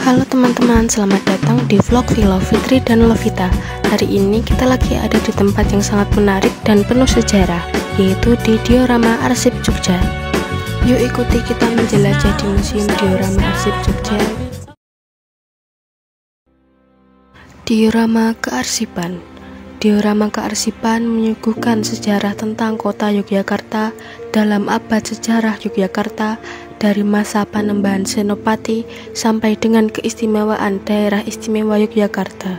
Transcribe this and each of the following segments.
Halo teman-teman, selamat datang di vlog Vilo Fitri dan Lovita. Hari ini kita lagi ada di tempat yang sangat menarik dan penuh sejarah, yaitu di Diorama Arsip Jogja. Yuk ikuti kita menjelajah di Museum Diorama Arsip Jogja. Diorama Kearsipan. Diorama kearsipan menyuguhkan sejarah tentang kota Yogyakarta dalam abad sejarah Yogyakarta dari masa Panembahan Senopati sampai dengan keistimewaan daerah istimewa Yogyakarta.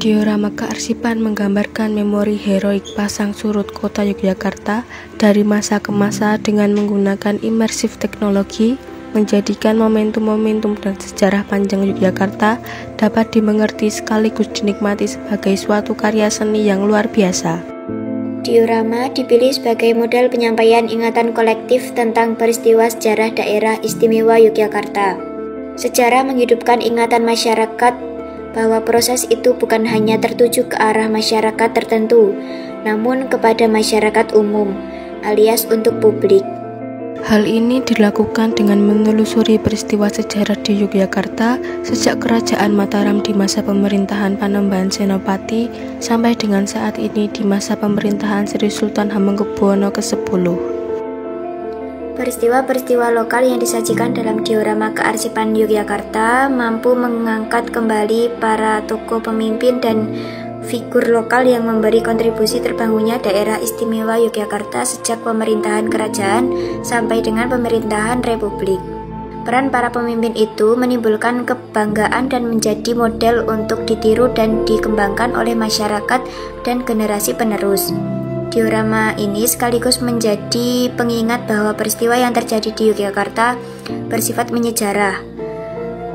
Diorama kearsipan menggambarkan memori heroik pasang surut kota Yogyakarta dari masa ke masa dengan menggunakan imersif teknologi, menjadikan momentum-momentum dan sejarah panjang Yogyakarta dapat dimengerti sekaligus dinikmati sebagai suatu karya seni yang luar biasa. Diorama dipilih sebagai model penyampaian ingatan kolektif tentang peristiwa sejarah daerah istimewa Yogyakarta. Sejarah menghidupkan ingatan masyarakat bahwa proses itu bukan hanya tertuju ke arah masyarakat tertentu, namun kepada masyarakat umum, alias untuk publik. Hal ini dilakukan dengan menelusuri peristiwa sejarah di Yogyakarta sejak Kerajaan Mataram di masa pemerintahan Panembahan Senopati sampai dengan saat ini di masa pemerintahan Sri Sultan Hamengkubuwono ke-10. Peristiwa-peristiwa lokal yang disajikan dalam diorama kearsipan Yogyakarta mampu mengangkat kembali para tokoh pemimpin dan figur lokal yang memberi kontribusi terbangunnya daerah istimewa Yogyakarta sejak pemerintahan kerajaan sampai dengan pemerintahan republik. Peran para pemimpin itu menimbulkan kebanggaan dan menjadi model untuk ditiru dan dikembangkan oleh masyarakat dan generasi penerus. Diorama ini sekaligus menjadi pengingat bahwa peristiwa yang terjadi di Yogyakarta bersifat menyejarah,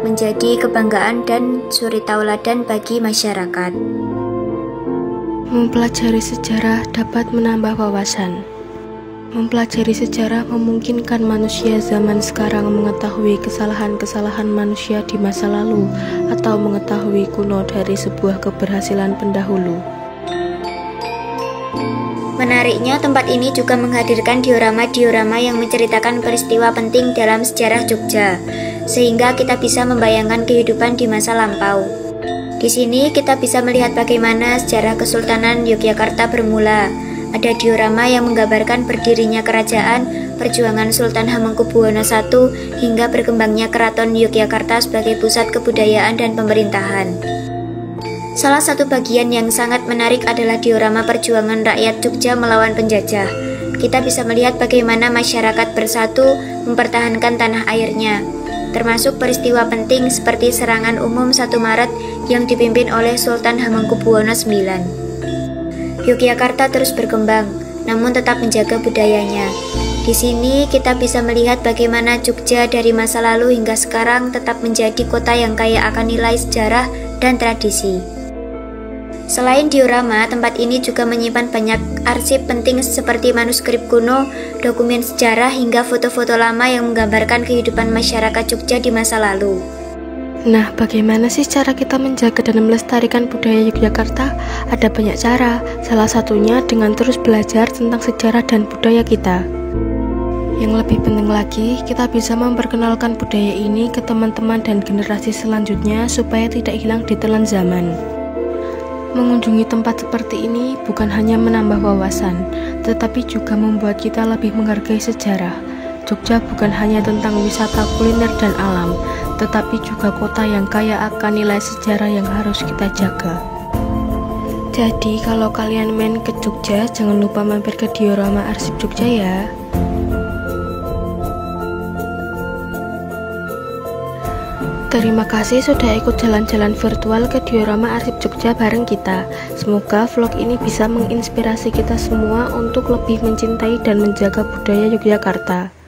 menjadi kebanggaan dan suri tauladan bagi masyarakat. Mempelajari sejarah dapat menambah wawasan. Mempelajari sejarah memungkinkan manusia zaman sekarang mengetahui kesalahan-kesalahan manusia di masa lalu atau mengetahui kuno dari sebuah keberhasilan pendahulu. Menariknya, tempat ini juga menghadirkan diorama-diorama yang menceritakan peristiwa penting dalam sejarah Jogja, sehingga kita bisa membayangkan kehidupan di masa lampau. Di sini kita bisa melihat bagaimana sejarah Kesultanan Yogyakarta bermula. Ada diorama yang menggambarkan berdirinya kerajaan, perjuangan Sultan Hamengkubuwono I, hingga berkembangnya Keraton Yogyakarta sebagai pusat kebudayaan dan pemerintahan. Salah satu bagian yang sangat menarik adalah diorama perjuangan rakyat Jogja melawan penjajah. Kita bisa melihat bagaimana masyarakat bersatu mempertahankan tanah airnya, termasuk peristiwa penting seperti serangan umum 1 Maret yang dipimpin oleh Sultan Hamengkubuwono IX. Yogyakarta terus berkembang, namun tetap menjaga budayanya. Di sini kita bisa melihat bagaimana Jogja dari masa lalu hingga sekarang tetap menjadi kota yang kaya akan nilai sejarah dan tradisi. Selain diorama, tempat ini juga menyimpan banyak arsip penting seperti manuskrip kuno, dokumen sejarah, hingga foto-foto lama yang menggambarkan kehidupan masyarakat Jogja di masa lalu. Nah, bagaimana sih cara kita menjaga dan melestarikan budaya Yogyakarta? Ada banyak cara, salah satunya dengan terus belajar tentang sejarah dan budaya kita. Yang lebih penting lagi, kita bisa memperkenalkan budaya ini ke teman-teman dan generasi selanjutnya supaya tidak hilang ditelan zaman. Mengunjungi tempat seperti ini bukan hanya menambah wawasan, tetapi juga membuat kita lebih menghargai sejarah. Jogja bukan hanya tentang wisata kuliner dan alam, tetapi juga kota yang kaya akan nilai sejarah yang harus kita jaga. Jadi kalau kalian main ke Jogja, jangan lupa mampir ke Diorama Arsip Jogja ya. Terima kasih sudah ikut jalan-jalan virtual ke Diorama Arsip Jogja bareng kita. Semoga vlog ini bisa menginspirasi kita semua untuk lebih mencintai dan menjaga budaya Yogyakarta.